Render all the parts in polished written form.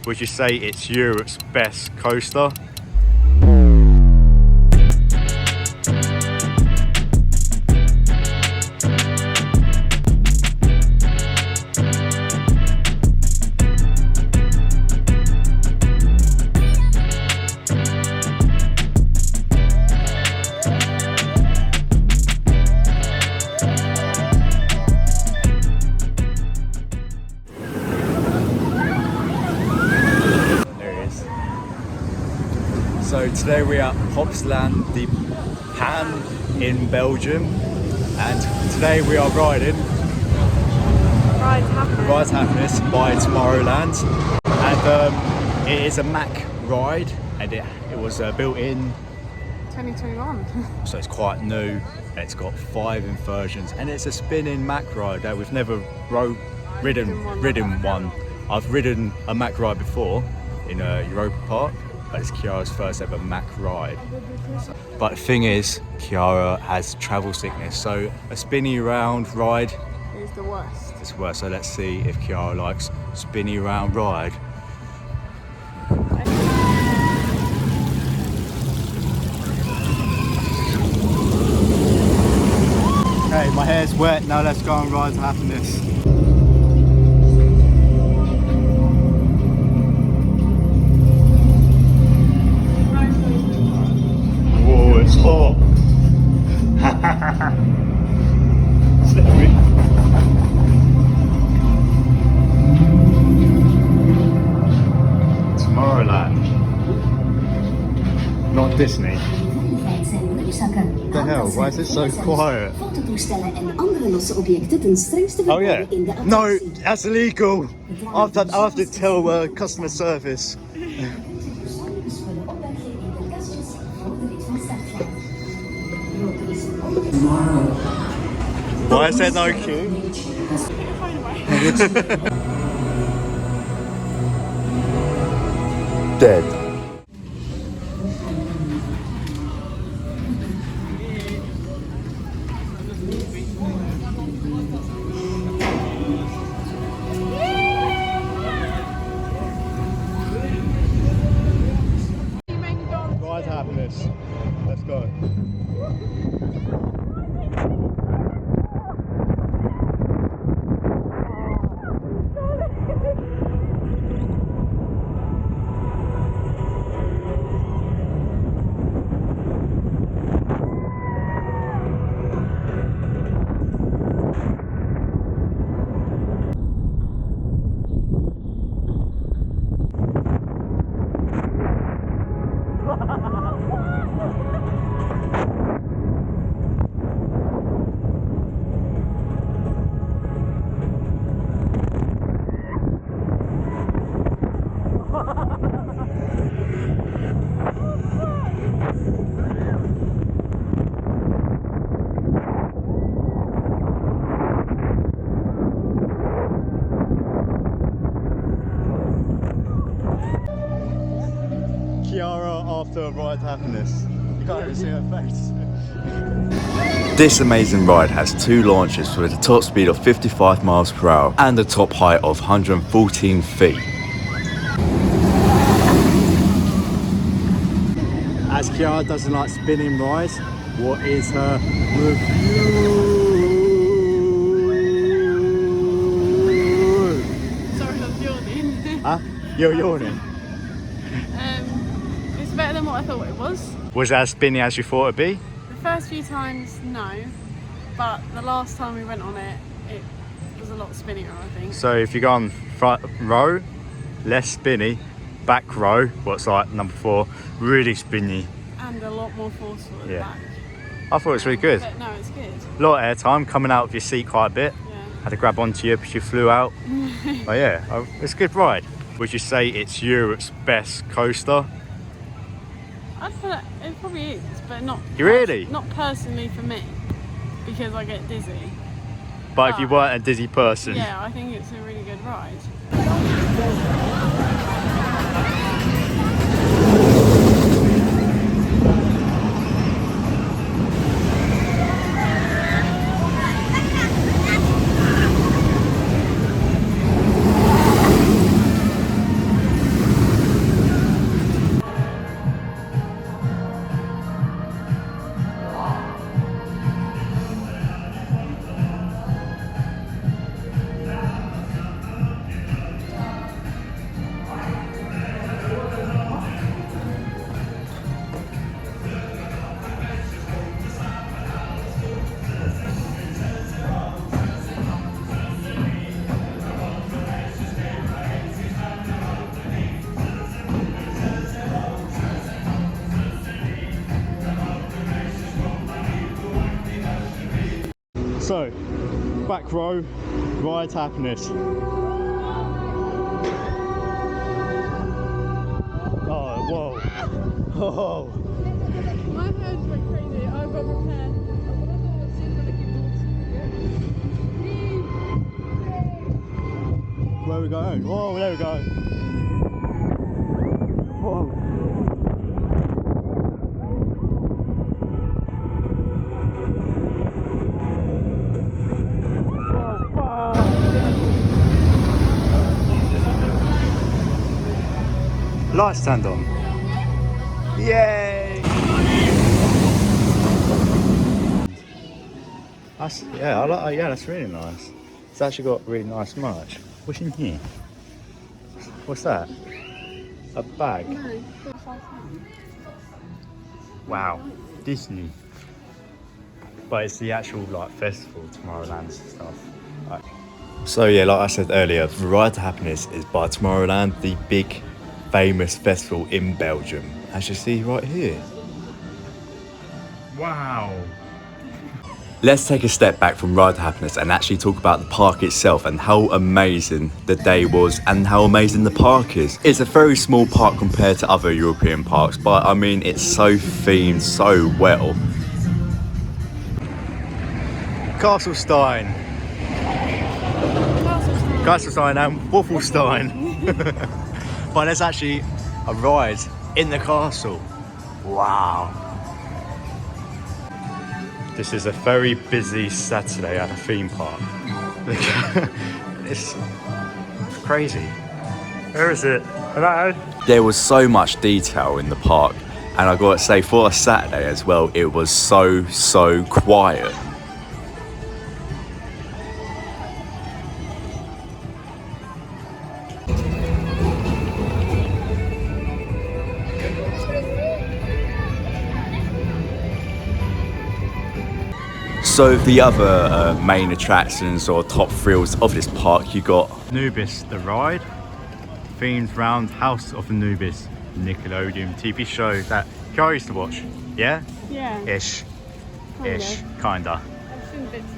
Would you say it's Europe's best coaster? So today we're at Plopsaland De Panne in Belgium, and today we are riding Ride Happiness by Tomorrowland, and it is a Mack ride, and it was built in 2021. So it's quite new. It's got 5 inversions, and it's a spinning Mack ride that we've never ridden one. I've ridden a Mack ride before in Europa Park, but it's Kiara's first ever Mack ride. But the thing is, Kiara has travel sickness, so a spinny round ride is the worst. It's worse. So let's see if Kiara likes spinny round ride. Okay, my hair's wet. Now let's go and Ride Happiness. Whoa, it's hot. Slippery. Tomorrowland. Not Disney. What the hell? Why is it so quiet? Oh yeah. No, that's illegal. I have to tell customer service. Why is there no queue? Dead. Ride Happiness. Let's go. Kiara after Ride Happiness. You can't even see her face. This amazing ride has 2 launches with a top speed of 55 miles per hour and a top height of 114 feet. As Kiara doesn't like spinning rides, what is her review? Sorry, I'm yawning. Huh? You're yawning? It's better than what I thought it was. Was that as spinny as you thought it'd be? The first few times, no. But the last time we went on it, it was a lot spinnier, I think. So if you go on front row, less spinny, back row, what's like number 4, really spinny. And a lot more forceful at the back. I thought it was really good. But no, it's good. A lot of air time, coming out of your seat quite a bit. Yeah. Had to grab onto you because you flew out. But yeah, it's a good ride. Would you say it's Europe's best coaster? I'd put it probably is, but not. Really? Not personally for me, because I get dizzy. But if you weren't a dizzy person. Yeah, I think it's a really good ride. So, back row, ride happiness. Oh, whoa. Oh. My hands went crazy. I've got prepared. Where are we going? Oh, there we go. Whoa. Light stand on. Yay! That's, yeah, I like. Yeah, that's really nice. It's actually got really nice merch. What's in here? What's that? A bag. Wow, Disney. But it's the actual like festival, Tomorrowland stuff. Right. So yeah, like I said earlier, the Ride to Happiness is by Tomorrowland, the big famous festival in Belgium, as you see right here. Wow. Let's take a step back from Ride to Happiness and actually talk about the park itself and how amazing the day was and how amazing the park is. It's a very small park compared to other European parks, but I mean, it's so themed so well. Castlestein and Wafflestein. But there's actually a ride in the castle. Wow. This is a very busy Saturday at a theme park. It's crazy. Where is it? Hello? There was so much detail in the park, and I gotta say, for a Saturday as well, it was so quiet. So the other main attractions or top thrills of this park, you got Anubis the ride, themed round House of Anubis, Nickelodeon TV show that I used to watch. Yeah? Yeah. Ish. Kinda. Ish. Kinda. I've seen bits.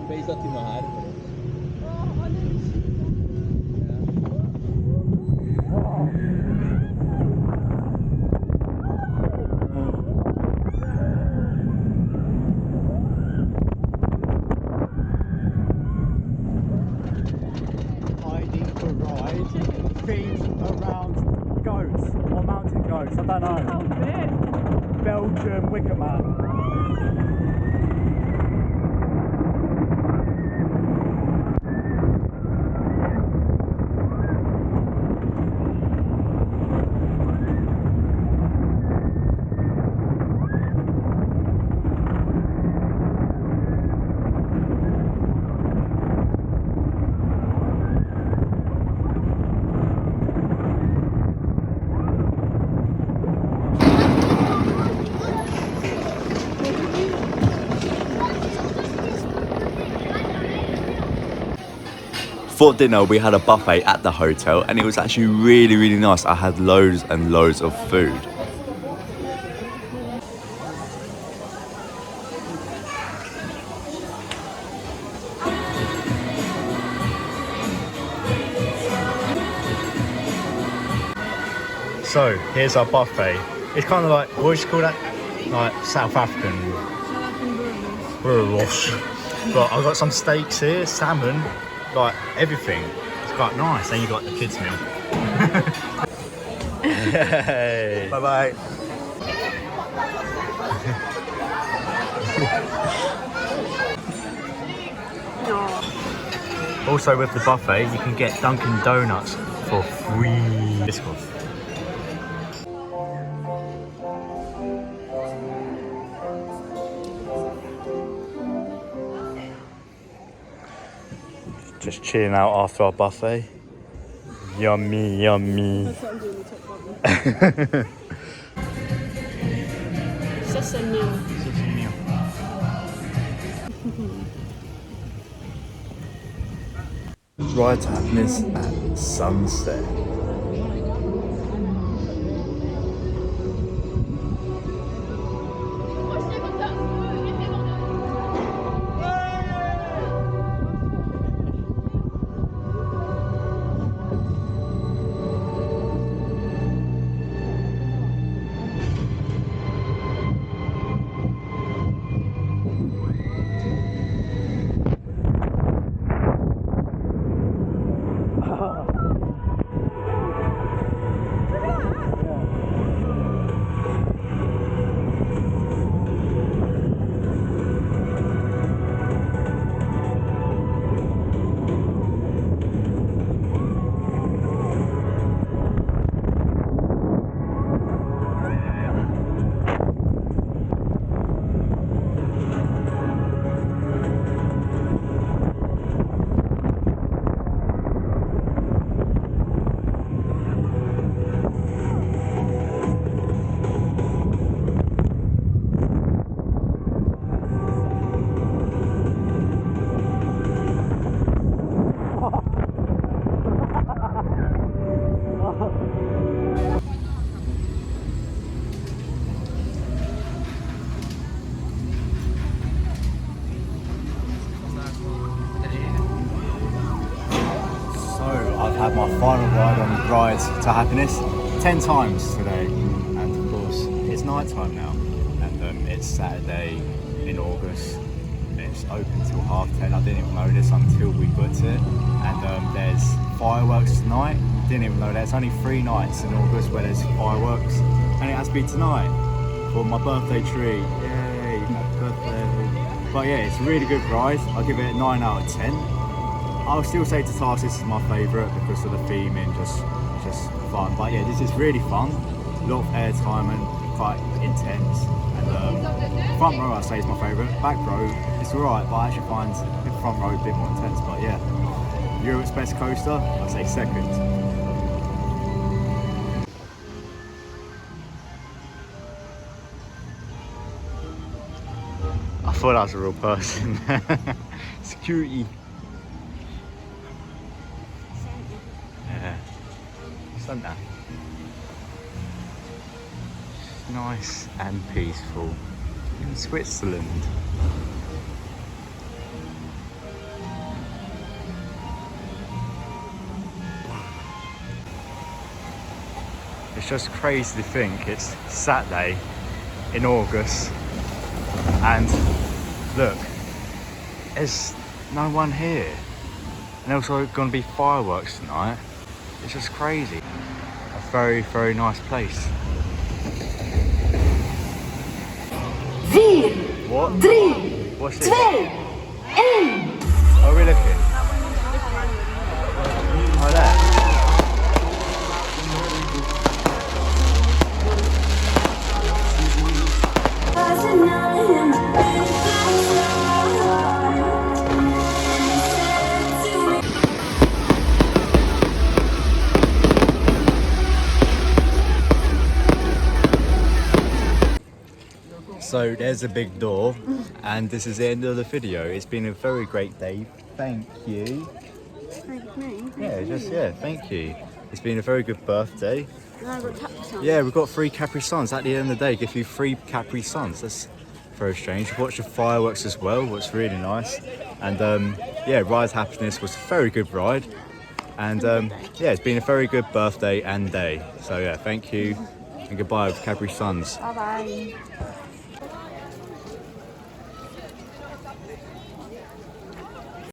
Fez aqui uma árvore. Themed around goats or mountain goats, I don't know. How big? Belgium Wicker Man. For dinner, we had a buffet at the hotel, and it was actually really nice. I had loads and loads of food. So here's our buffet. It's kind of like, what do you call that? Like South African burgers. But I've got some steaks here, salmon, like everything. It's quite nice. And you got the kids meal. Hey. Bye bye. Also with the buffet, you can get Dunkin' Donuts for free. Biscuits. Just chilling out after our buffet. Yummy, yummy. That's what I'm doing, the top button. Sesame. Ride to Happiness at sunset. had my final ride on Ride to Happiness 10 times today, and of course it's night time now, and it's Saturday in August. It's open till 10:30. I didn't even know this until we booked it, and there's fireworks tonight. Didn't even know that. It's only 3 nights in August where there's fireworks, and it has to be tonight for my birthday treat. Yay, happy birthday. But yeah, it's a really good ride. I'll give it a 9 out of 10. I'll still say to Task this is my favourite because of the theming, just fun. But yeah, this is really fun. A lot of airtime and quite intense. And front row I say is my favourite. Back row it's alright, but I actually find the front row a bit more intense. But yeah, Europe's best coaster, I say second. I thought that was a real person. Security. Yeah. Santa. Nice and peaceful in Switzerland. It's just crazy to think it's Saturday in August and look, there's no one here, and also going to be fireworks tonight. It's just crazy. A very, very nice place. 4, What? 3, What's this? 2, 1. Are we looking? Oh, there. So there's a big door, and this is the end of the video. It's been a very great day. Thank you. Thank me. Thank you. It's been a very good birthday. Now I've got Capri Sun. Yeah, we've got 3 Capri Suns. At the end of the day, give you 3 Capri Suns. That's very strange. We've watched the fireworks as well, which really nice. And yeah, Ride Happiness was a very good ride. And yeah, it's been a very good birthday and day. So yeah, thank you and goodbye with Capri Suns. Bye bye.